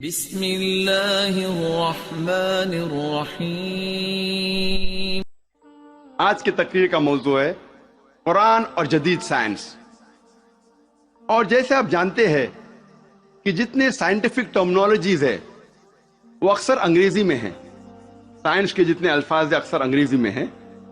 بسم اللہ الرحمن الرحیم۔ آج کی تقریر کا موضوع ہے قرآن اور جدید سائنس۔ اور جیسے آپ جانتے ہیں کہ جتنے سائنٹیفک ٹرمنالوجیز ہے وہ اکثر انگریزی میں ہیں، سائنس کے جتنے الفاظ ہیں اکثر انگریزی میں ہیں،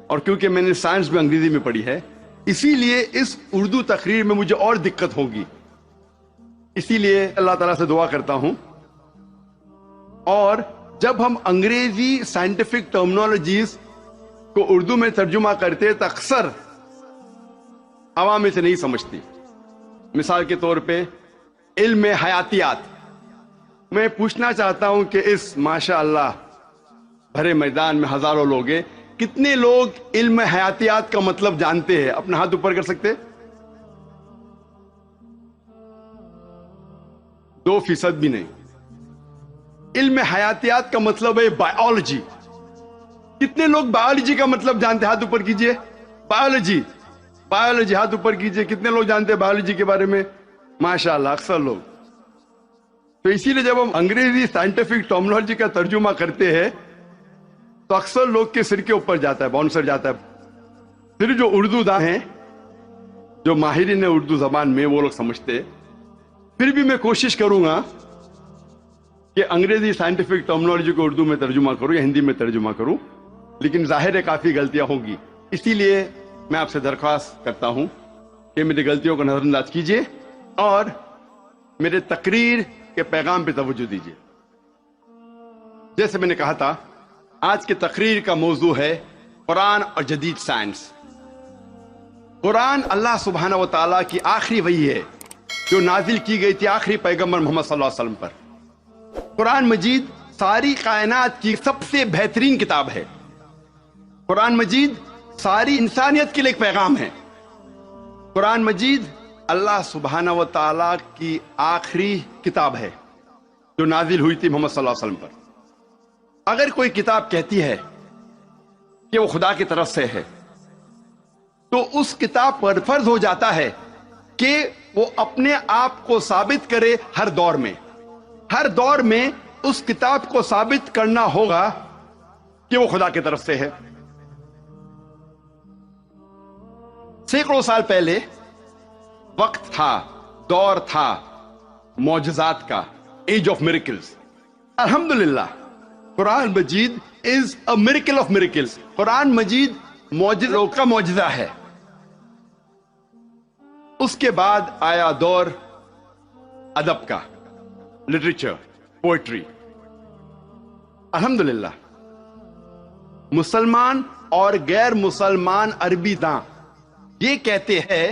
اور کیونکہ میں نے سائنس بھی انگریزی میں پڑھی ہے اسی لیے اس اردو تقریر میں مجھے اور دقت ہوگی، اسی لیے اللہ تعالیٰ سے دعا کرتا ہوں۔ اور جب ہم انگریزی سائنٹیفک ٹرمنالوجیز کو اردو میں ترجمہ کرتے تو اکثر عوام اسے نہیں سمجھتی۔ مثال کے طور پہ علم حیاتیات، میں پوچھنا چاہتا ہوں کہ اس ماشاء اللہ بھرے میدان میں ہزاروں لوگ ہیں، کتنے لوگ علم حیاتیات کا مطلب جانتے ہیں؟ اپنا ہاتھ اوپر کر سکتے؟ 2% بھی نہیں۔ علم حیاتیات کا مطلب ہے بائیولوجی۔ کتنے لوگ بائیولوجی کا مطلب جانتے ہیں؟ ہاتھ اوپر کیجئے۔ بائیولوجی ہاتھ اوپر کیجئے۔ کتنے لوگ جانتے ہیں بائیولوجی کے بارے میں؟ ماشاءاللہ اکثر لوگ۔ تو اسی لیے جب ہم انگریزی سائنٹیفک ٹرمنالوجی کا ترجمہ کرتے ہیں تو اکثر لوگ کے سر کے اوپر جاتا ہے، باؤنسر جاتا ہے۔ پھر جو اردو داں ہیں، جو ماہرین اردو زبان میں، وہ لوگ سمجھتے ہیں۔ پھر بھی میں کوشش کروں گا کہ انگریزی سائنٹیفک ٹرمنالوجی کو اردو میں ترجمہ کروں یا ہندی میں ترجمہ کروں، لیکن ظاہر ہے کافی غلطیاں ہوں گی، اسی لیے میں آپ سے درخواست کرتا ہوں کہ میری غلطیوں کو نظر انداز کیجیے اور میرے تقریر کے پیغام پہ توجہ دیجیے۔ جیسے میں نے کہا تھا، آج کی تقریر کا موضوع ہے قرآن اور جدید سائنس۔ قرآن اللہ سبحانہ و تعالیٰ کی آخری وحی ہے جو نازل کی گئی تھی آخری پیغمبر محمد صلی اللہ علیہ وسلم پر۔ قرآن مجید ساری کائنات کی سب سے بہترین کتاب ہے۔ قرآن مجید ساری انسانیت کے لیے ایک پیغام ہے۔ قرآن مجید اللہ سبحانہ و تعالیٰ کی آخری کتاب ہے جو نازل ہوئی تھی محمد صلی اللہ علیہ وسلم پر۔ اگر کوئی کتاب کہتی ہے کہ وہ خدا کی طرف سے ہے تو اس کتاب پر فرض ہو جاتا ہے کہ وہ اپنے آپ کو ثابت کرے۔ ہر دور میں اس کتاب کو ثابت کرنا ہوگا کہ وہ خدا کی طرف سے ہے۔ سینکڑوں سال پہلے وقت تھا، دور تھا معجزات کا، ایج آف میریکلز۔ الحمدللہ قرآن مجید is a miracle of miracles. قرآن مجید معجزوں کا معجزہ ہے۔ اس کے بعد آیا دور ادب کا، لٹریچر، پوئٹری۔ الحمدللہ مسلمان اور غیر مسلمان عربی داں یہ کہتے ہیں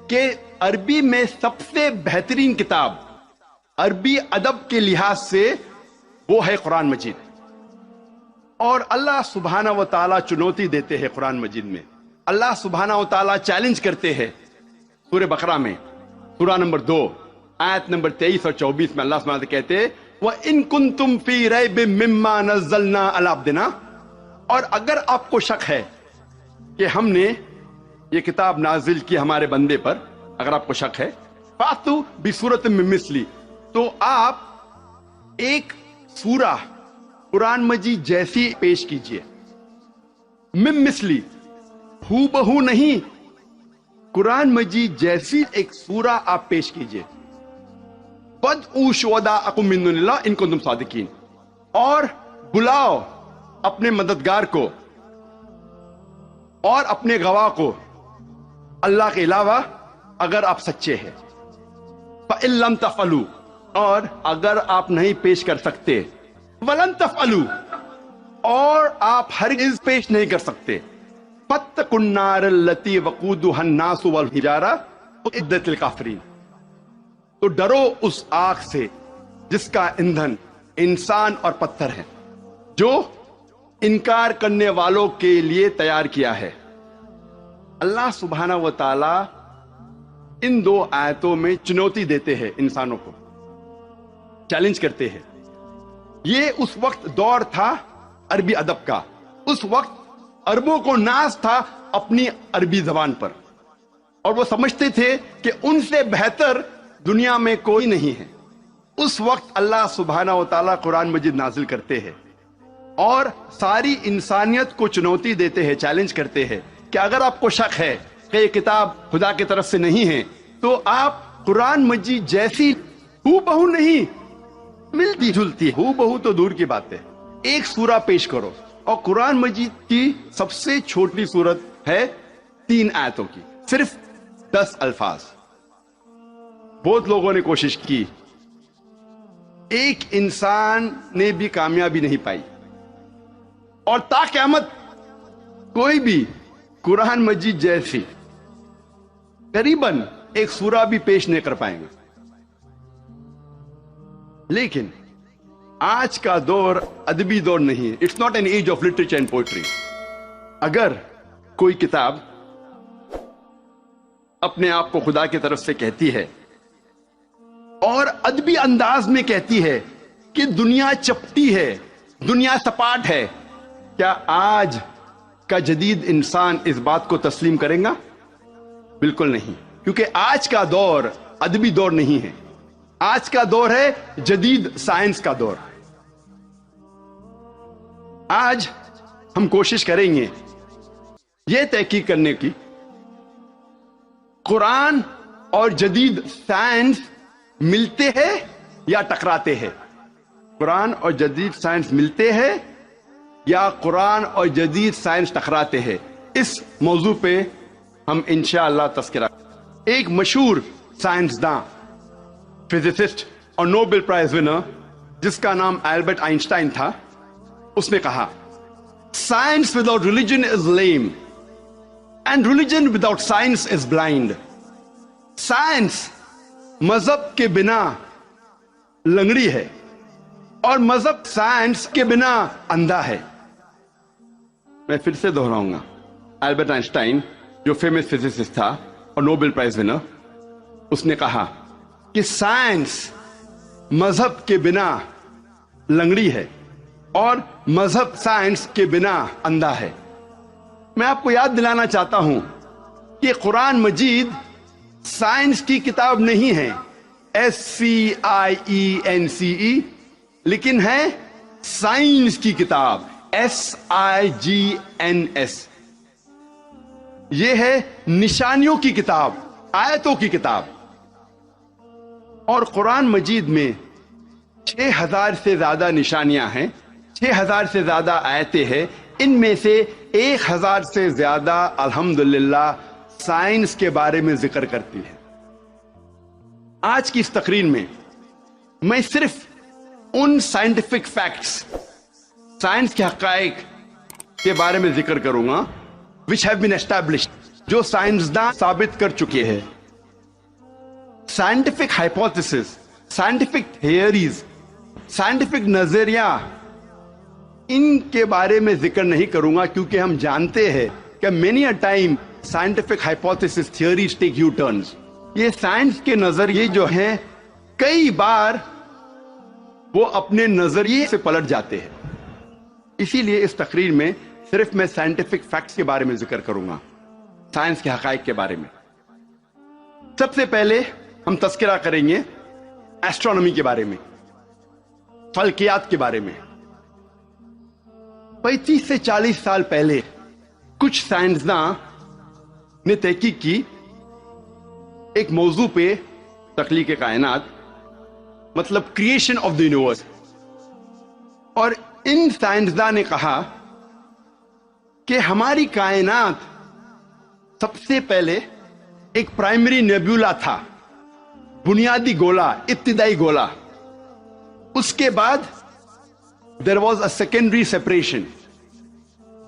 کہ عربی میں سب سے بہترین کتاب عربی ادب کے لحاظ سے وہ ہے قرآن مجید۔ اور اللہ سبحانہ و تعالیٰ چنوتی دیتے ہیں قرآن مجید میں۔ اللہ سبحانہ و تعالیٰ چیلنج کرتے ہیں سورہ بقرہ میں، سورہ نمبر 2 آیت نمبر 23 اور 24 میں اللہ سبحانہ و تعالیٰ کہتے ہیں وَإِن كُنتُمْ فِي رَيْبٍ مِّمَّا نَزَّلْنَا عَلَىٰ عَبْدِنَا، اور اگر آپ کو شک ہے کہ ہم نے یہ کتاب نازل کی ہمارے بندے پر، اگر آپ کو شک ہے فَأْتُوا بِسُورَةٍ مِّن مِّثْلِهِ، تو آپ ایک سورہ قرآن مجید جیسی پیش کیجئے۔ مِن مِّثْلِهِ، ہو بہو نہیں، قرآن مجید جیسی ایک سورہ آپ پیش کیجئے۔ وَادْعُوا شُهَدَاءَكُم مِّن دُونِ اللَّهِ إِن كُنتُمْ صَادِقِينَ، اور بلاؤ اپنے مددگار کو اور اپنے گواہ کو اللہ کے علاوہ اگر آپ سچے ہیں۔ فَإِن لَّمْ تَفْعَلُوا، اور اگر آپ نہیں پیش کر سکتے، وَلَن تَفْعَلُوا، اور آپ ہرگز پیش نہیں کر سکتے، فَاتَّقُوا النَّارَ الَّتِي وَقُودُهَا النَّاسُ وَالْحِجَارَةُ أُعِدَّتْ لِلْكَافِرِينَ، تو ڈرو اس آگ سے جس کا ایندھن انسان اور پتھر ہے، جو انکار کرنے والوں کے لیے تیار کیا ہے۔ اللہ سبحانہ و تعالی ان 2 آیتوں میں چنوتی دیتے ہیں، انسانوں کو چیلنج کرتے ہیں۔ یہ اس وقت دور تھا عربی ادب کا، اس وقت عربوں کو ناز تھا اپنی عربی زبان پر، اور وہ سمجھتے تھے کہ ان سے بہتر دنیا میں کوئی نہیں ہے۔ اس وقت اللہ سبحانہ و تعالیٰ قرآن مجید نازل کرتے ہیں اور ساری انسانیت کو چنوتی دیتے ہیں، چیلنج کرتے ہیں کہ اگر آپ کو شک ہے کہ یہ کتاب خدا کی طرف سے نہیں ہے تو آپ قرآن مجید جیسی ہو بہو نہیں، ملتی جلتی ہو بہو تو دور کی بات ہے، ایک سورہ پیش کرو، اور قرآن مجید کی سب سے چھوٹی سورت ہے 3 آیتوں کی، صرف 10 الفاظ۔ بہت لوگوں نے کوشش کی، ایک انسان نے بھی کامیابی نہیں پائی، اور تا قیامت کوئی بھی قرآن مجید جیسی قریباً ایک سورہ بھی پیش نہیں کر پائیں گے۔ لیکن آج کا دور ادبی دور نہیں ہے، it's not an age of literature and poetry. اگر کوئی کتاب اپنے آپ کو خدا کی طرف سے کہتی ہے اور ادبی انداز میں کہتی ہے کہ دنیا چپٹی ہے، دنیا سپاٹ ہے، کیا آج کا جدید انسان اس بات کو تسلیم کرے گا؟ بالکل نہیں، کیونکہ آج کا دور ادبی دور نہیں ہے، آج کا دور ہے جدید سائنس کا دور۔ آج ہم کوشش کریں گے یہ تحقیق کرنے کی قرآن اور جدید سائنس ملتے ہیں یا ٹکراتے ہیں، قرآن اور جدید سائنس ملتے ہیں یا قرآن اور جدید سائنس ٹکراتے ہیں۔ اس موضوع پہ ہم انشاءاللہ تذکرہ۔ ایک مشہور سائنسداں، فزسسٹ اور نوبل پرائز ونر جس کا نام البرٹ آئنسٹائن تھا، اس نے کہا science without religion is lame and religion without science is blind. Science مذہب کے بنا لنگڑی ہے اور مذہب سائنس کے بنا اندھا ہے۔ میں پھر سے دہراؤں گا، البرٹ آئنسٹائن جو فیمس فزسسٹ تھا اور نوبل پرائز ونر، اس نے کہا کہ سائنس مذہب کے بنا لنگڑی ہے اور مذہب سائنس کے بنا اندھا ہے۔ میں آپ کو یاد دلانا چاہتا ہوں کہ قرآن مجید سائنس کی کتاب نہیں ہے، SCIENCE، لیکن ہے سائنس کی کتاب، SIGNS۔ یہ ہے نشانیوں کی کتاب، آیتوں کی کتاب۔ اور قرآن مجید میں 6000 سے زیادہ نشانیاں ہیں، 6000 سے زیادہ آیتیں ہیں، ان میں سے 1000 سے زیادہ الحمدللہ سائنس کے بارے میں ذکر کرتی ہے۔ آج کی اس تقریر میں میں صرف ان سائنٹیفک فیکٹس، سائنس کے حقائق کے بارے میں ذکر کروں گا which have been established، جو سائنسداں ثابت کر چکے ہیں۔ Scientific hypothesis, scientific theories, scientific نظریہ، ان کے بارے میں ذکر نہیں کروں گا، کیونکہ ہم جانتے ہیں کہ many a time scientific hypothesis theories take U-turns۔ یہ سائنس کے نظریے جو ہیں کئی بار وہ اپنے نظریے سے پلٹ جاتے ہیں۔ اسی لیے اس تقریر میں صرف میں سائنٹیفک فیکٹس کے بارے میں ذکر کروں گا، سائنس کے حقائق کے بارے میں۔ سب سے پہلے ہم تذکرہ کریں گے ایسٹرونومی کے بارے میں، فلکیات کے بارے میں۔ 35 سے 40 سال پہلے کچھ سائنسداں نے تحقیق کی ایک موضوع پہ، تخلیق کائنات، مطلب کریشن آف دی یونیورس۔ اور ان سائنسداں نے کہا کہ ہماری کائنات سب سے پہلے ایک پرائمری نیبیولا تھا، بنیادی گولا، ابتدائی گولا۔ اس کے بعد there was a secondary separation،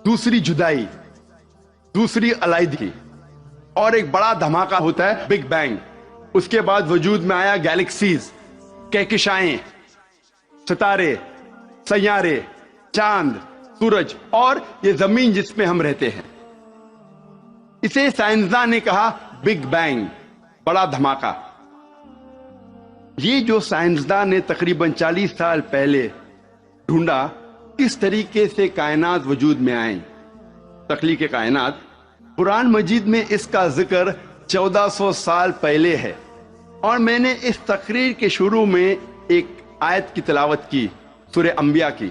دوسری جدائی، دوسری علیحدگی، اور ایک بڑا دھماکہ ہوتا ہے بگ بینگ۔ اس کے بعد وجود میں آیا گیلیکسیز، کہکشائیں، ستارے، سیارے، چاند، سورج، اور یہ زمین جس میں ہم رہتے ہیں۔ اسے سائنسداں نے کہا بگ بینگ، بڑا دھماکہ۔ یہ جو سائنسداں نے تقریباً 40 سال پہلے ڈھونڈا کس طریقے سے کائنات وجود میں آئیں، تخلیق کائنات، قرآن مجید میں اس کا ذکر 1400 سال پہلے ہے۔ اور میں نے اس تقریر کے شروع میں ایک آیت کی تلاوت کی سورہ انبیاء کی،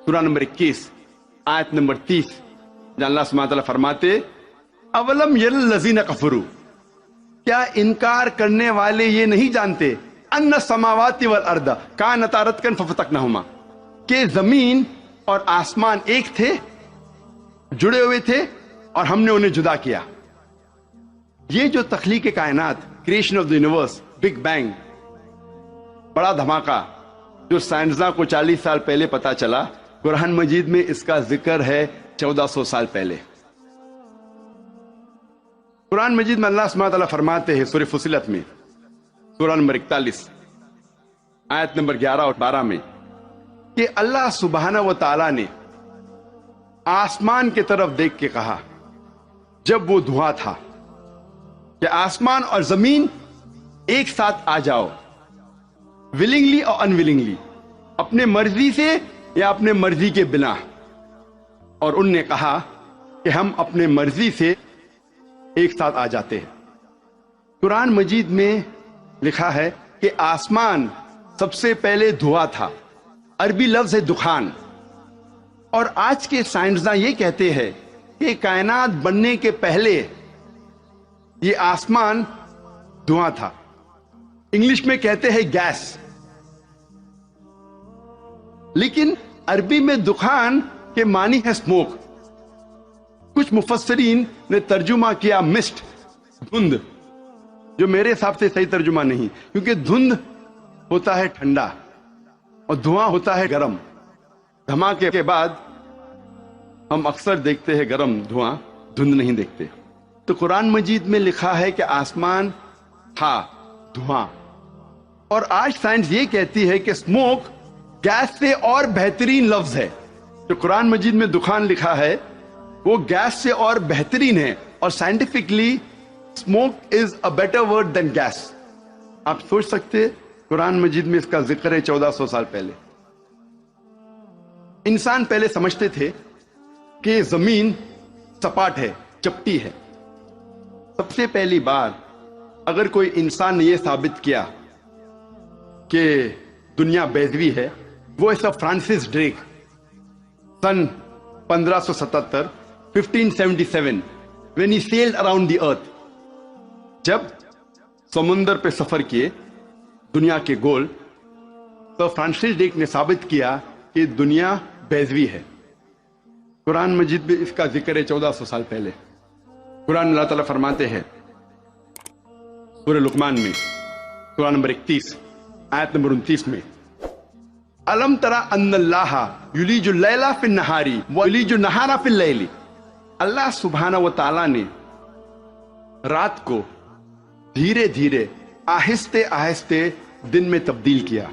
سورہ نمبر 21 آیت نمبر 30، جہاں اللہ سبحانہ تعالیٰ فرماتے اولم یر الذین کفروا، کیا انکار کرنے والے یہ نہیں جانتے ان السماوات والارض کانتا رتقا ففتقناہما، کہ زمین اور آسمان ایک تھے، جڑے ہوئے تھے، اور ہم نے انہیں جدا کیا۔ یہ جو تخلیق کائنات، creation of the universe, big bang, بڑا دھماکہ جو سائنسداں کو 40 سال پہلے پتا چلا، قرآن مجید میں اس کا ذکر ہے 1400 سال پہلے۔ قرآن مجید میں اللہ سبحانہ تعالیٰ فرماتے ہیں سورہ فصلت میں، سورہ نمبر 41 آیت نمبر 11 اور 12 میں، کہ اللہ سبحانہ و تعالیٰ نے آسمان کی طرف دیکھ کے کہا جب وہ دھواں تھا کہ آسمان اور زمین ایک ساتھ آ جاؤ، ولنگلی اور انولنگلی، اپنے مرضی سے یا اپنے مرضی کے بنا، اور ان نے کہا کہ ہم اپنے مرضی سے ایک ساتھ آ جاتے ہیں۔ قرآن مجید میں لکھا ہے کہ آسمان سب سے پہلے دھواں تھا، عربی لفظ ہے دخان، اور آج کے سائنسداں یہ کہتے ہیں کہ کائنات بننے کے پہلے یہ آسمان دھواں تھا، انگلش میں کہتے ہیں گیس، لیکن عربی میں دخان کے معنی ہے اسموک۔ کچھ مفسرین نے ترجمہ کیا مسٹ، دھند، جو میرے حساب سے صحیح ترجمہ نہیں، کیونکہ دھند ہوتا ہے ٹھنڈا اور دھواں ہوتا ہے گرم۔ دھماکے کے بعد ہم اکثر دیکھتے ہیں گرم دھواں، دھند نہیں دیکھتے۔ تو قرآن مجید میں لکھا ہے کہ آسمان تھا دھواں، اور آج سائنس یہ کہتی ہے کہ اسموک گیس سے اور بہترین لفظ ہے۔ جو قرآن مجید میں دخان لکھا ہے وہ گیس سے اور بہترین ہے، اور scientifically smoke is a better word than gas. آپ سوچ سکتے قرآن مجید میں اس کا ذکر ہے 1400 سال پہلے۔ انسان پہلے سمجھتے تھے کہ زمین سپاٹ ہے، چپٹی ہے۔ سب سے پہلی بار اگر کوئی انسان نے یہ ثابت کیا کہ دنیا بیضوی ہے، وہ ہے سر Francis Drake, sun 1577 1577 when he sailed around the earth، جب سمندر پہ سفر کیے دنیا کے گول، تو فرانسس ڈریک نے ثابت کیا کہ دنیا بیضوی ہے۔ قرآن مجید میں اس کا ذکر ہے 1400 سال پہلے۔ قرآن اللہ تعالیٰ فرماتے ہیں سورہ لقمان میں، سورہ نمبر 31 آیت نمبر 29 میں، الم ترى ان اللہ یلیج اللیل فی النہار ویلیج النہار فی اللیل، اللہ سبحانہ و تعالیٰ نے رات کو دھیرے دھیرے، آہستے آہستے دن میں تبدیل کیا،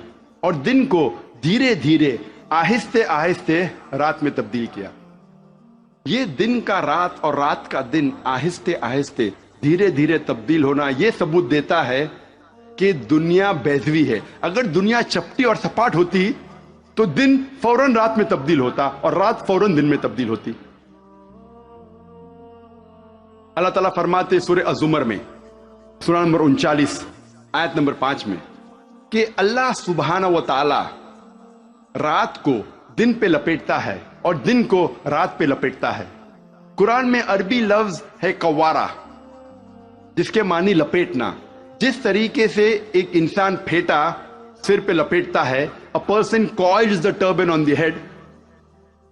اور دن کو دھیرے دھیرے، آہستے آہستے رات میں تبدیل کیا۔ یہ دن کا رات اور رات کا دن آہستے آہستے دھیرے دھیرے تبدیل ہونا یہ ثبوت دیتا ہے کہ دنیا بیضوی ہے۔ اگر دنیا چپٹی اور سپاٹ ہوتی تو دن فوراً رات میں تبدیل ہوتا اور رات فوراً دن میں تبدیل ہوتی۔ اللہ تعالیٰ فرماتے سورہ الزمر میں، سورہ نمبر 39 آیت نمبر 5 میں، کہ اللہ سبحانہ و تعالی رات کو دن پہ لپیٹتا ہے اور دن کو رات پہ لپیٹتا ہے۔ قرآن میں عربی لفظ ہے قوارہ، جس کے معنی لپیٹنا۔ جس طریقے سے ایک انسان پھیٹا سر پہ لپیٹتا ہے، a person coils the turban on the head،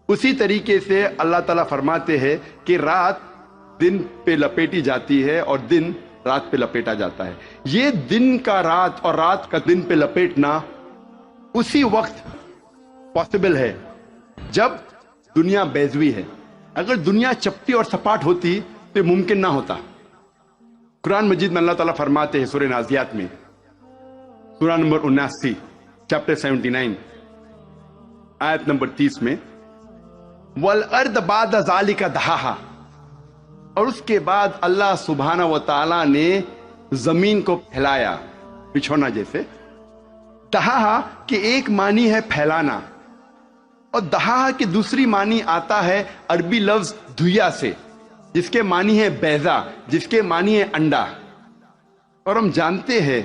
اسی طریقے سے اللہ تعالیٰ فرماتے ہیں کہ رات دن پہ لپیٹی جاتی ہے اور دن رات پہ لپیٹا جاتا ہے۔ یہ دن کا رات اور رات کا دن پہ لپیٹنا اسی وقت پاسبل ہے جب دنیا بیضوی ہے۔ اگر دنیا چپٹی اور سپاٹ ہوتی تو یہ ممکن نہ ہوتا۔ قرآن مجید میں اللہ تعالیٰ فرماتے ہیں سورہ نازیات میں، سورہ نمبر 79 چیپٹر 79 آیت نمبر 30 میں، وَالْأَرْضَ بَعْدَ ذَلِكَ دَحَاهَا، اور اس کے بعد اللہ سبحانہ و تعالیٰ نے زمین کو پھیلایا، بچھونا جیسے۔ دہا کہ ایک معنی ہے پھیلانا، اور دہا کی دوسری معنی آتا ہے عربی لفظ دھویا سے، جس کے معنی ہے بیضا، جس کے معنی ہے انڈا۔ اور ہم جانتے ہیں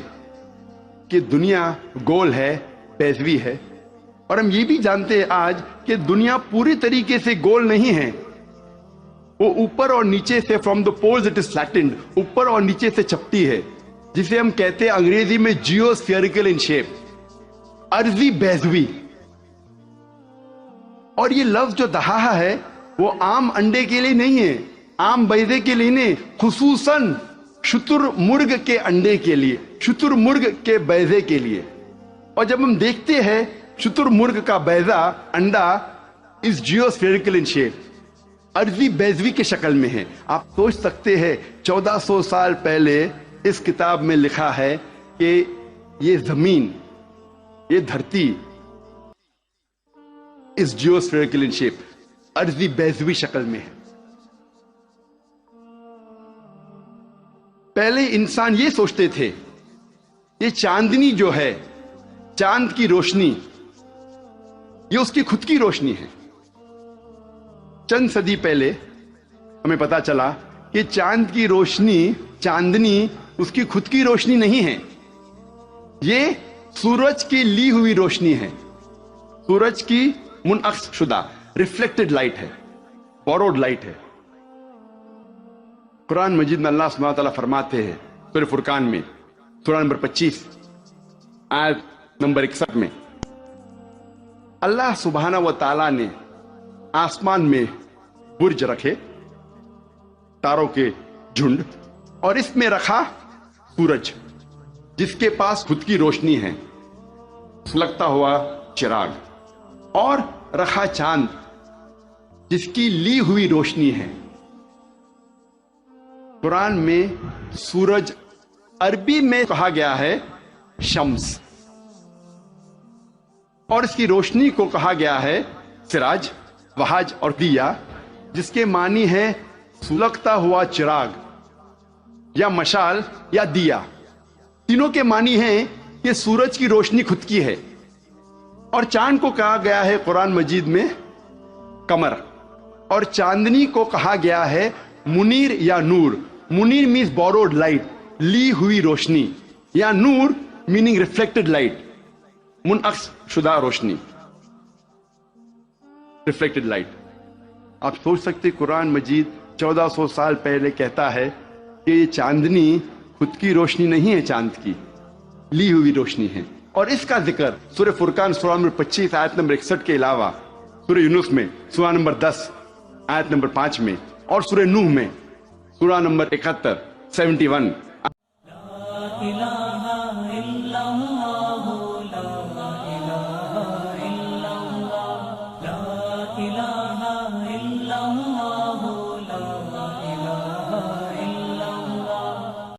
کہ دنیا گول ہے، بیضوی ہے، اور ہم یہ بھی جانتے ہیں آج کہ دنیا پوری طریقے سے گول نہیں ہے، وہ اوپر اور نیچے سے from the poles it is flattened, اوپر اور نیچے سے چپٹی ہے، جسے ہم کہتے ہیں انگریزی میں جیو اسفیئریکل ان شیپ، ارضی بیضوی۔ اور یہ لفظ جو دہا ہے وہ عام انڈے کے لیے نہیں ہے، عام بیضے کے لیے نہیں، خصوصاً شتر مرغ کے انڈے کے لیے، شتر مرغ کے بیضے کے لیے۔ اور جب ہم دیکھتے ہیں شتر مرغ کا بیضہ، انڈا اس جیو اسفیئریکل ان شیپ، ارضی بیضوی کے شکل میں ہے۔ آپ سوچ سکتے ہیں 1400 سال پہلے اس کتاب میں لکھا ہے کہ یہ زمین، یہ دھرتی اس جیو اسفیئریکل ان شیپ، ارضی بیضوی شکل میں ہے۔ پہلے انسان یہ سوچتے تھے یہ چاندنی جو ہے، چاند کی روشنی، یہ اس کی خود کی روشنی ہے۔ چند صدی پہلے ہمیں پتا چلا کہ چاند کی روشنی، چاندنی اس کی خود کی روشنی نہیں ہے، یہ سورج کی لی ہوئی روشنی ہے، سورج کی منعکس شدہ ریفلیکٹڈ لائٹ ہے، بوروڈ لائٹ ہے۔ قرآن مجید میں اللہ سبحانہ وتعالیٰ فرماتے ہیں سورہ فرقان میں، سورہ نمبر 25 آیت نمبر 61 میں، اللہ سبحانہ وتعالیٰ نے آسمان میں برج رکھے، تاروں کے جھنڈ، اور اس میں رکھا سورج جس کے پاس خود کی روشنی ہے، سلگتا ہوا چراغ، اور رکھا چاند جس کی لی ہوئی روشنی ہے۔ قرآن میں سورج عربی میں کہا گیا ہے شمس، اور اس کی روشنی کو کہا گیا ہے سراج، وہاج اور دیا، جس کے معنی ہے سلگتا ہوا چراغ یا مشال یا دیا۔ تینوں کے معنی ہیں کہ سورج کی روشنی خود کی ہے، اور چاند کو کہا گیا ہے قرآن مجید میں قمر، اور چاندنی کو کہا گیا ہے منیر یا نور۔ منیر مینز بوروڈ لائٹ، لی ہوئی روشنی، یا نور میننگ ریفلیکٹڈ لائٹ، منعکس شدہ روشنی، ریفلیکٹڈ لائٹ۔ آپ سوچ سکتے قرآن مجید 1400 سال پہلے کہتا ہے کہ یہ چاندنی خود کی روشنی نہیں ہے، چاند کی لی ہوئی روشنی ہے۔ اور اس کا ذکر سورہ فرقان سورہ نمبر 25 آیت نمبر 61 کے علاوہ سورہ یونس میں سورہ نمبر 10 آیت نمبر 5 میں، اور سورہ نوح میں سورہ نمبر 71 71۔ لا